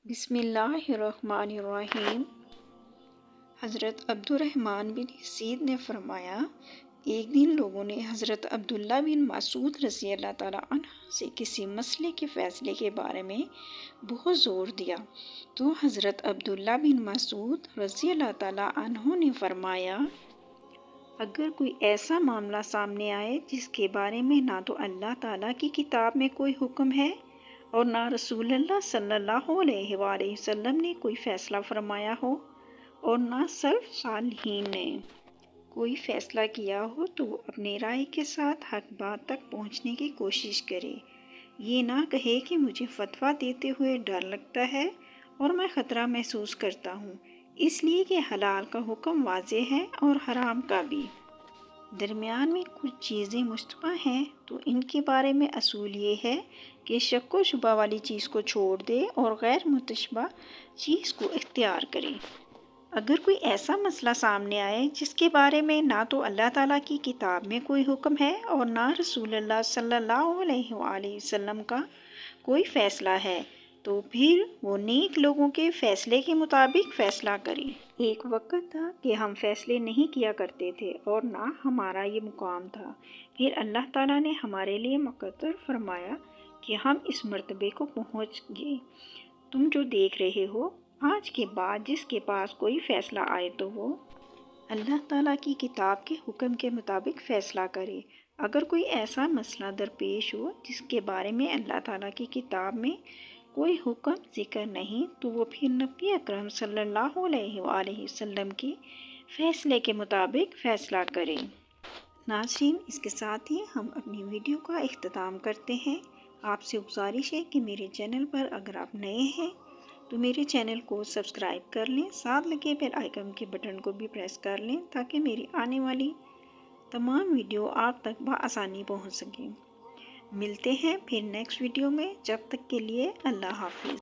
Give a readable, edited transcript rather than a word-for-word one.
بسم اللہ الرحمن الرحیم۔ حضرت عبدالرحمن بن یزید نے فرمایا، ایک دن لوگوں نے حضرت عبداللہ بن مسعود رضی اللہ تعالیٰ عنہ سے کسی مسئلے کے فیصلے کے بارے میں بہت زور دیا، تو حضرت عبداللہ بن مسعود رضی اللہ تعالیٰ عنہ نے فرمایا، اگر کوئی ایسا معاملہ سامنے آئے جس کے بارے میں نہ تو اللہ تعالیٰ کی کتاب میں کوئی حکم ہے اور نہ رسول اللہ صلی اللہ علیہ وآلہ وسلم نے کوئی فیصلہ فرمایا ہو اور نہ سلف صالحین نے کوئی فیصلہ کیا ہو، تو وہ اپنی رائے کے ساتھ حق بات تک پہنچنے کی کوشش کرے۔ یہ نہ کہے کہ مجھے فتویٰ دیتے ہوئے ڈر لگتا ہے اور میں خطرہ محسوس کرتا ہوں، اس لیے کہ حلال کا حکم واضح ہے اور حرام کا بھی۔ درمیان میں کچھ چیزیں مشتبہ ہیں تو ان کے بارے میں اصول یہ ہے کہ شک و شبہ والی چیز کو چھوڑ دے اور غیر متشابہ چیز کو اختیار کرے۔ اگر کوئی ایسا مسئلہ سامنے آئے جس کے بارے میں نہ تو اللہ تعالیٰ کی کتاب میں کوئی حکم ہے اور نہ رسول اللہ صلی اللہ علیہ وآلہ وسلم کا کوئی فیصلہ ہے، تو پھر وہ نیک لوگوں کے فیصلے کے مطابق فیصلہ کرے۔ ایک وقت تھا کہ ہم فیصلے نہیں کیا کرتے تھے اور نہ ہمارا یہ مقام تھا، پھر اللہ تعالیٰ نے ہمارے لیے مقرر فرمایا کہ ہم اس مرتبے کو پہنچ گئے۔ تم جو دیکھ رہے ہو، آج کے بعد جس کے پاس کوئی فیصلہ آئے تو وہ اللہ تعالیٰ کی کتاب کے حکم کے مطابق فیصلہ کرے۔ اگر کوئی ایسا مسئلہ درپیش ہو جس کے بارے میں اللہ تعالیٰ کی کتاب میں کوئی حکم ذکر نہیں، تو وہ پھر نبی اکرم صلی اللہ علیہ وآلہ وسلم کے فیصلے کے مطابق فیصلہ کرے۔ ناظرین، اس کے ساتھ ہی ہم اپنی ویڈیو کا اختتام کرتے ہیں۔ آپ سے گزارش ہے کہ میرے چینل پر اگر آپ نئے ہیں تو میرے چینل کو سبسکرائب کر لیں، ساتھ لگے بیل آئیکن کے بٹن کو بھی پریس کر لیں تاکہ میری آنے والی تمام ویڈیو آپ تک بآسانی پہنچ سکیں۔ ملتے ہیں پھر نیکسٹ ویڈیو میں، جب تک کے لیے اللہ حافظ۔